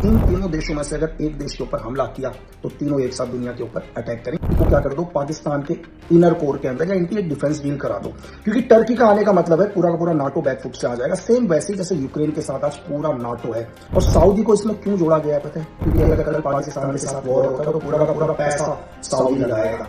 मतलब इन तीनों देशों में से अगर एक देश के ऊपर हमला किया तो तीनों एक साथ दुनिया के ऊपर अटैक करें। तो क्या कर दो, पाकिस्तान के इनर कोर के अंदर या इनकी एक डिफेंस डील करा दो, क्योंकि टर्की का आने का मतलब है पूरा का पूरा नाटो बैकफुट से आ जाएगा। सेम वैसे ही जैसे यूक्रेन के साथ आज पूरा नाटो है। और सऊदी को इसमें क्यों जोड़ा गया है पता है? क्योंकि अगर पाकिस्तान के साथ वॉर होता तो पूरा का पूरा पैसा सऊदी लगाएगा।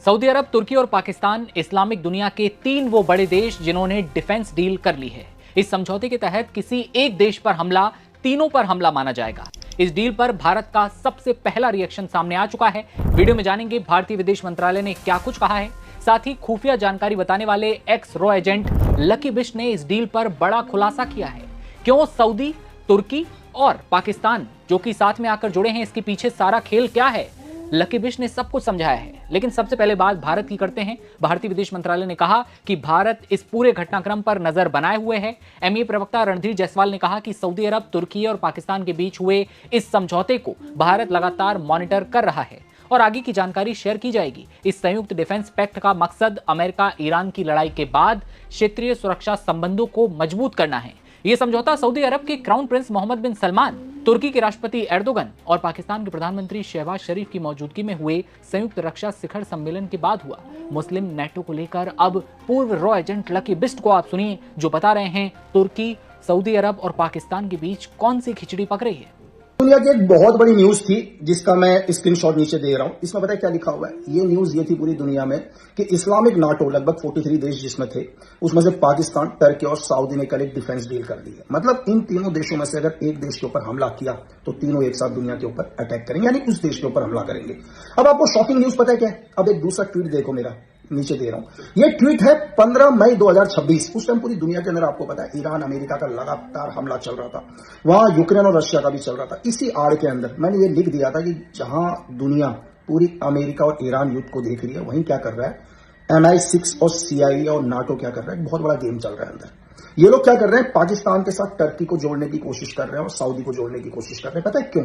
सऊदी अरब, तुर्की और पाकिस्तान इस्लामिक दुनिया के 3 वो बड़े देश जिन्होंने डिफेंस डील कर ली है। इस समझौते के तहत किसी एक देश पर हमला तीनों पर हमला माना जाएगा। इस डील पर भारत का सबसे पहला रिएक्शन सामने आ चुका है। वीडियो में जानेंगे भारतीय विदेश मंत्रालय ने क्या कुछ कहा है। साथ ही खुफिया जानकारी बताने वाले x raw agent lucky Bisht ने इस डील पर बड़ा खुलासा किया है। क्यों सऊदी, तुर्की और पाकिस्तान जो कि साथ में आकर जुड़े हैं, इसके पीछे सारा खेल क्या है, लकी बिश्त ने सब कुछ समझाया है। लेकिन सबसे पहले बात भारत की करते हैं। भारतीय विदेश मंत्रालय ने कहा कि भारत इस पूरे घटनाक्रम पर नजर बनाए हुए है। एमईए प्रवक्ता रणधीर जायसवाल ने कहा कि सऊदी अरब, तुर्की और पाकिस्तान के बीच हुए इस समझौते को भारत लगातार मॉनिटर कर रहा है और आगे की जानकारी शेयर की जाएगी। इस संयुक्त डिफेंस पैक्ट का मकसद अमेरिका ईरान की लड़ाई के बाद क्षेत्रीय सुरक्षा संबंधों को मजबूत करना है। यह समझौता सऊदी अरब के क्राउन प्रिंस मोहम्मद बिन सलमान, तुर्की के राष्ट्रपति एर्दोगन और पाकिस्तान के प्रधानमंत्री शहबाज शरीफ की मौजूदगी में हुए संयुक्त रक्षा शिखर सम्मेलन के बाद हुआ। मुस्लिम नेटो को लेकर अब पूर्व रॉ एजेंट लकी बिश्त को आप सुनिए, जो बता रहे हैं तुर्की, सऊदी अरब और पाकिस्तान के बीच कौन सी खिचड़ी पक रही है। दुनिया की एक बहुत बड़ी न्यूज थी जिसका मैं स्क्रीनशॉट नीचे दे रहा हूं। इसमें पता है क्या लिखा हुआ है? ये न्यूज ये थी पूरी दुनिया में कि इस्लामिक नाटो लगभग 43 देश जिसमें थे, उसमें से पाकिस्तान, टर्की और सऊदी ने कल एक डिफेंस डील कर दी है। मतलब इन तीनों देशों में से अगर एक देश के ऊपर हमला किया तो तीनों एक साथ दुनिया के ऊपर अटैक करेंगे, यानी उस देश के ऊपर हमला करेंगे। अब आपको शॉकिंग न्यूज पता है क्या है? अब एक दूसरा ट्वीट देखो, मेरा नीचे दे रहा हूं। ये ट्वीट है 15 मई 2026। उस टाइम पूरी दुनिया के अंदर आपको पता है ईरान अमेरिका का लगातार हमला चल रहा था, वहां यूक्रेन और रशिया का भी चल रहा था। इसी आड़ के अंदर मैंने ये लिख दिया था कि जहां दुनिया पूरी अमेरिका और ईरान युद्ध को देख रही है, वहीं क्या कर रहा है MI6 और CIA और नाटो क्या कर रहा है, बहुत बड़ा गेम चल रहा है अंदर। ये लोग क्या कर रहे हैं, पाकिस्तान के साथ टर्की को जोड़ने की कोशिश कर रहे हैं और सऊदी को जोड़ने की कोशिश कर रहे हैं। पता है क्यों?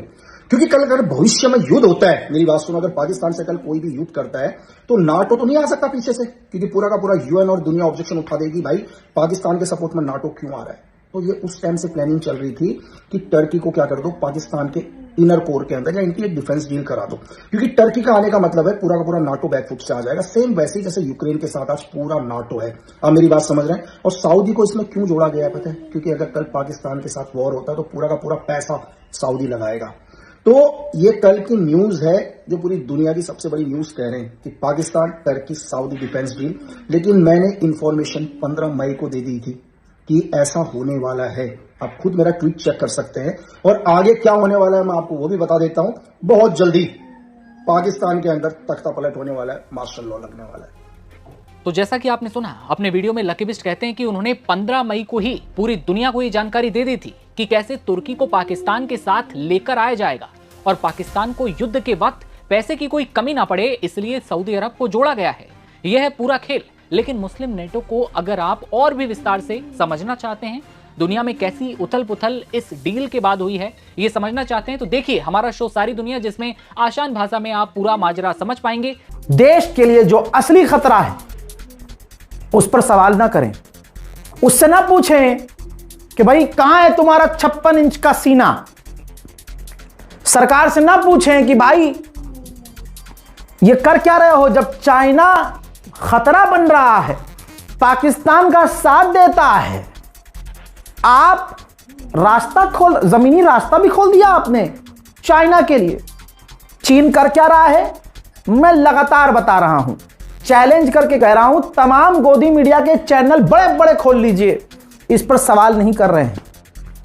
क्योंकि कल अगर भविष्य में युद्ध होता है, मेरी बात सुनो, अगर पाकिस्तान से कल कोई भी युद्ध करता है तो नाटो तो नहीं आ सकता पीछे से, क्योंकि पूरा का पूरा UN और दुनिया ऑब्जेक्शन उठा देगी, भाई पाकिस्तान के सपोर्ट में नाटो क्यों आ रहा है। तो ये उस टाइम से प्लानिंग चल रही थी कि टर्की को क्या कर दो, पाकिस्तान के इनर कोर के अंदर या इनकी एक डिफेंस डील करा दो, क्योंकि टर्की का आने का मतलब है पूरा का पूरा नाटो बैकफुट से आ जाएगा। सेम वैसे ही जैसे यूक्रेन के साथ आज पूरा नाटो है। अब मेरी बात समझ रहे हैं? और सऊदी को इसमें क्यों जोड़ा गया है पता है? क्योंकि अगर कल पाकिस्तान के साथ वॉर होता है तो पूरा का पूरा पैसा सऊदी लगाएगा। तो ये कल की न्यूज है जो पूरी दुनिया की सबसे बड़ी न्यूज कह रहे हैं कि Pakistan, Turkey, Saudi defence deal. लेकिन मैंने इंफॉर्मेशन 15 मई को दे दी थी कि ऐसा होने वाला है। आप खुद मेरा ट्वीट चेक कर सकते हैं और आगे क्या होने वाला है मैं आपको वो भी बता देता हूं। बहुत जल्दी पाकिस्तान के अंदर तख्ता पलट होने वाला है, मार्शल लॉ लगने वाला है। तो जैसा कि आपने सुना, अपने वीडियो में लकी बिश्त कहते हैं कि उन्होंने 15 मई को ही पूरी दुनिया को ये जानकारी दे दी थी कि कैसे तुर्की को पाकिस्तान के साथ लेकर आया जाएगा और पाकिस्तान को युद्ध के वक्त पैसे की कोई कमी ना पड़े, इसलिए सऊदी अरब को जोड़ा गया है। यह है पूरा खेल। लेकिन मुस्लिम नेटो को अगर आप और भी विस्तार से समझना चाहते हैं, दुनिया में कैसी उथल पुथल इस डील के बाद हुई है, ये समझना चाहते हैं, तो देखिए हमारा शो सारी दुनिया, जिसमें आसान भाषा में आप पूरा माजरा समझ पाएंगे। देश के लिए जो असली खतरा है उस पर सवाल ना करें, उससे ना पूछें कि भाई कहां है तुम्हारा 56 इंच का सीना। सरकार से ना पूछें कि भाई ये कर क्या रहे हो, जब चाइना खतरा बन रहा है, पाकिस्तान का साथ देता है, आप जमीनी रास्ता भी खोल दिया आपने चाइना के लिए। चीन कर क्या रहा है, मैं लगातार बता रहा हूं, चैलेंज करके कह रहा हूं, तमाम गोदी मीडिया के चैनल बड़े बड़े खोल लीजिए, इस पर सवाल नहीं कर रहे हैं।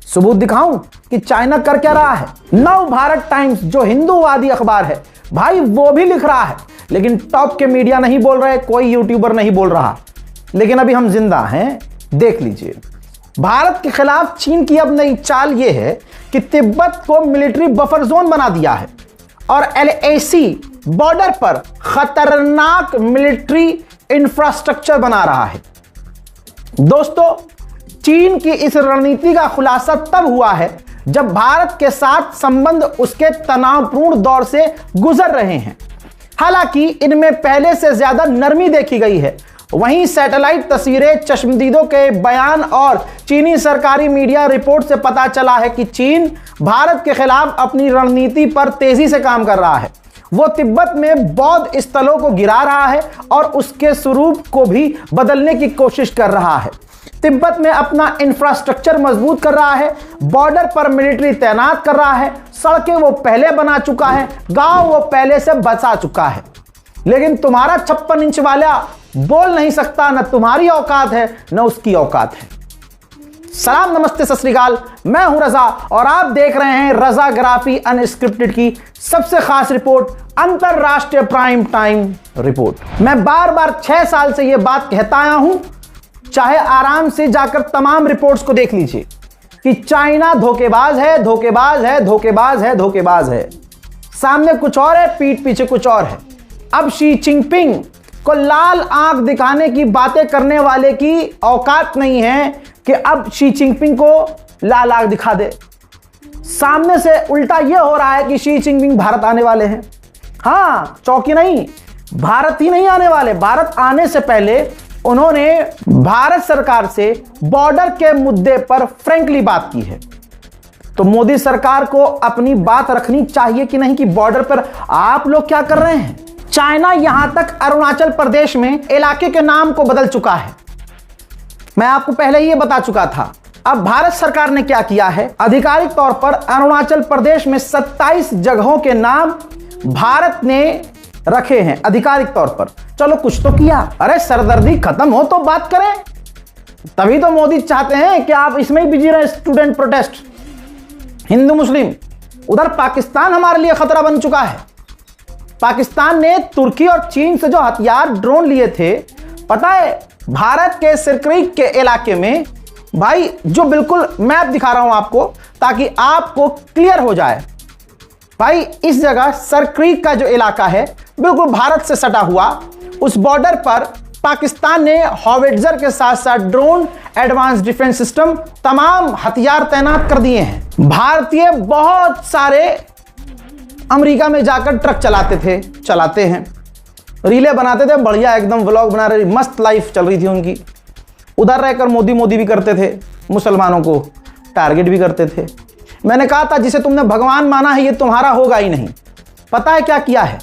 सबूत दिखाऊं कि चाइना कर क्या रहा है। नव भारत टाइम्स जो हिंदूवादी अखबार है भाई, वो भी लिख रहा है, लेकिन टॉप के मीडिया नहीं बोल रहे, कोई यूट्यूबर नहीं बोल रहा। लेकिन अभी हम जिंदा हैं, देख लीजिए। भारत के खिलाफ चीन की अब नई चाल यह है कि तिब्बत को मिलिट्री बफर जोन बना दिया है और LAC बॉर्डर पर खतरनाक मिलिट्री इंफ्रास्ट्रक्चर बना रहा है। दोस्तों, चीन की इस रणनीति का खुलासा तब हुआ है जब भारत के साथ संबंध उसके तनावपूर्ण दौर से गुजर रहे हैं। हालांकि इनमें पहले से ज्यादा नरमी देखी गई है वहीं सैटेलाइट तस्वीरें, चश्मदीदों के बयान और चीनी सरकारी मीडिया रिपोर्ट से पता चला है कि चीन भारत के खिलाफ अपनी रणनीति पर तेजी से काम कर रहा है। वो तिब्बत में बौद्ध स्थलों को गिरा रहा है और उसके स्वरूप को भी बदलने की कोशिश कर रहा है। तिब्बत में अपना इंफ्रास्ट्रक्चर मजबूत कर रहा है, बॉर्डर पर मिलिट्री तैनात कर रहा है, सड़कें वो पहले बना चुका है, गांव वो पहले से बसा चुका है। लेकिन तुम्हारा 56 इंच वाला बोल नहीं सकता, न तुम्हारी औकात है न उसकी औकात है। सलाम, नमस्ते, सत श्री अकाल। मैं हूं रजा और आप देख रहे हैं रजाग्राफी अनस्क्रिप्टेड की सबसे खास रिपोर्ट, अंतरराष्ट्रीय प्राइम टाइम रिपोर्ट। मैं बार बार 6 साल से यह बात कहता आया हूं, चाहे आराम से जाकर तमाम रिपोर्ट्स को देख लीजिए कि चाइना धोखेबाज है, धोखेबाज है, धोखेबाज है, धोखेबाज है। सामने कुछ और है, पीठ पीछे कुछ और है। अब शी चिनपिंग को लाल आंख दिखाने की बातें करने वाले की औकात नहीं है कि अब शी चिनपिंग को लाल आंख दिखा दे। सामने से उल्टा यह हो रहा है कि शी चिनपिंग भारत आने वाले हैं। हाँ, चौकी नहीं, भारत ही नहीं आने वाले। भारत आने से पहले उन्होंने भारत सरकार से बॉर्डर के मुद्दे पर फ्रैंकली बात की है। तो मोदी सरकार को अपनी बात रखनी चाहिए कि नहीं कि बॉर्डर पर आप लोग क्या कर रहे हैं। चाइना यहां तक अरुणाचल प्रदेश में इलाके के नाम को बदल चुका है। मैं आपको पहले ही ये बता चुका था। अब भारत सरकार ने क्या किया है, आधिकारिक तौर पर अरुणाचल प्रदेश में 27 जगहों के नाम भारत ने रखे हैं आधिकारिक तौर पर। चलो कुछ तो किया। अरे सरदर्दी खत्म हो तो बात करें। तभी तो मोदी चाहते हैं कि आप इसमें ही बिजी रहे। स्टूडेंट प्रोटेस्ट, हिंदू मुस्लिम, उधर पाकिस्तान हमारे लिए खतरा बन चुका है। पाकिस्तान ने तुर्की और चीन से जो हथियार, ड्रोन लिए थे, पता है भारत के सिरक्रीक के इलाके में, भाई जो बिल्कुल मैप दिखा रहा हूं आपको ताकि आपको क्लियर हो जाए। भाई इस जगह सिरक्रीक का जो इलाका है बिल्कुल भारत से सटा हुआ, उस बॉर्डर पर पाकिस्तान ने हॉविट्जर के साथ साथ ड्रोन, एडवांस डिफेंस सिस्टम, तमाम हथियार तैनात कर दिए हैं। भारतीय बहुत सारे अमेरिका में जाकर ट्रक चलाते हैं, रीले बनाते थे, बढ़िया एकदम व्लॉग बना रहे, मस्त लाइफ चल रही थी उनकी। उधर रहकर मोदी भी करते थे, मुसलमानों को टारगेट भी करते थे। मैंने कहा था जिसे तुमने भगवान माना है ये तुम्हारा होगा ही नहीं। पता है क्या किया है,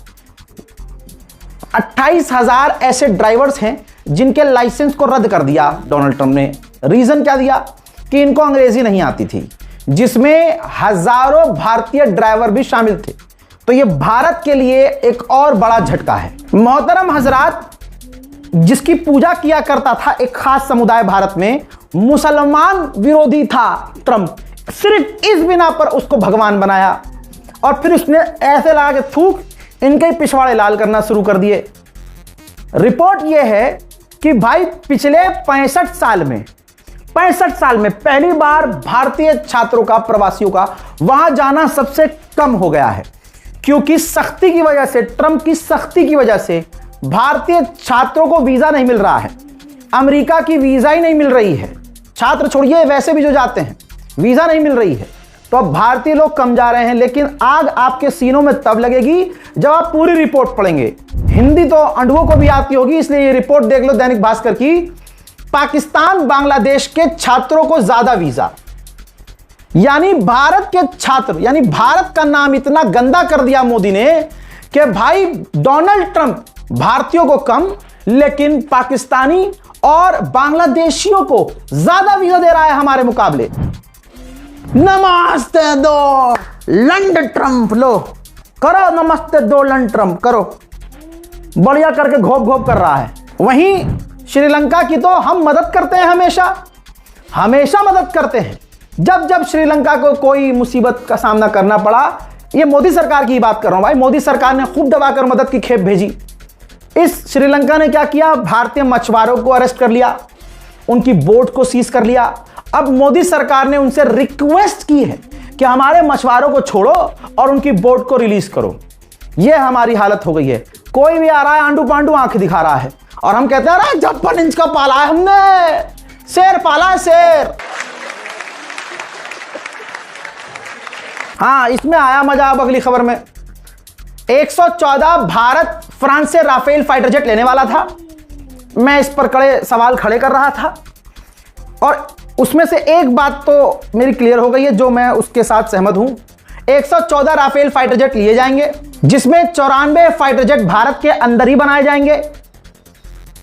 28,000 ऐसे ड्राइवर्स हैं जिनके लाइसेंस को रद्द कर दिया डोनाल्ड ट्रंप ने। रीजन क्या दिया कि इनको अंग्रेजी नहीं आती थी, जिसमें हजारों भारतीय ड्राइवर भी शामिल थे। तो ये भारत के लिए एक और बड़ा झटका है। मोहतरम हजरात, जिसकी पूजा किया करता था एक खास समुदाय भारत में, मुसलमान विरोधी था ट्रंप, सिर्फ इस बिना पर उसको भगवान बनाया और फिर उसने ऐसे लगा के थूक इनके ही पिछवाड़े लाल करना शुरू कर दिए। रिपोर्ट यह है कि भाई पिछले 65 साल में पहली बार भारतीय छात्रों का, प्रवासियों का वहां जाना सबसे कम हो गया है, क्योंकि सख्ती की वजह से, ट्रंप की सख्ती की वजह से भारतीय छात्रों को वीजा नहीं मिल रहा है। अमेरिका की वीजा ही नहीं मिल रही है। छात्र छोड़िए, वैसे भी जो जाते हैं वीजा नहीं मिल रही है। तो अब भारतीय लोग कम जा रहे हैं, लेकिन आग आपके सीनों में तब लगेगी जब आप पूरी रिपोर्ट पढ़ेंगे। हिंदी तो अंडुओं को भी आती होगी, इसलिए ये रिपोर्ट देख लो दैनिक भास्कर की। पाकिस्तान बांग्लादेश के छात्रों को ज्यादा वीजा, यानी भारत के छात्र, यानी भारत का नाम इतना गंदा कर दिया मोदी ने कि भाई डोनाल्ड ट्रंप भारतीयों को कम, लेकिन पाकिस्तानी और बांग्लादेशियों को ज्यादा वीजा दे रहा है हमारे मुकाबले। नमस्ते दो लंड ट्रंप, लो करो नमस्ते दो लंड ट्रंप करो, बढ़िया करके घोप घोप कर रहा है। वहीं श्रीलंका की तो हम मदद करते हैं, हमेशा मदद करते हैं। जब श्रीलंका को कोई मुसीबत का सामना करना पड़ा, ये मोदी सरकार की बात कर रहा हूं भाई, मोदी सरकार ने खूब दबाकर मदद की खेप भेजी। इस श्रीलंका ने क्या किया, भारतीय मछुआरों को अरेस्ट कर लिया, उनकी बोट को सीज कर लिया। अब मोदी सरकार ने उनसे रिक्वेस्ट की है कि हमारे मछुआरों को छोड़ो और उनकी बोट को रिलीज करो। यह हमारी हालत हो गई है। कोई भी आ रहा है आंडू पांडू आंखें दिखा रहा है और हम कहते हैं अरे 56 इंच का पाला है हमने, शेर पाला है शेर। हाँ, इसमें आया मजा। अब अगली खबर में 114 भारत फ्रांस से राफेल फाइटर जेट लेने वाला था। मैं इस पर कड़े सवाल खड़े कर रहा था और उसमें से एक बात तो मेरी क्लियर हो गई है, जो मैं उसके साथ सहमत हूं। 114 राफेल फाइटर जेट लिए जाएंगे, जिसमें 94 फाइटर जेट भारत के अंदर ही बनाए जाएंगे।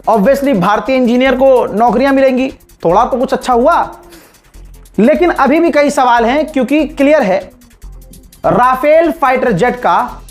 ऑब्वियसली भारतीय इंजीनियर को नौकरियां मिलेंगी, थोड़ा तो कुछ अच्छा हुआ। लेकिन अभी भी कई सवाल हैं, क्योंकि क्लियर है राफेल फाइटर जेट का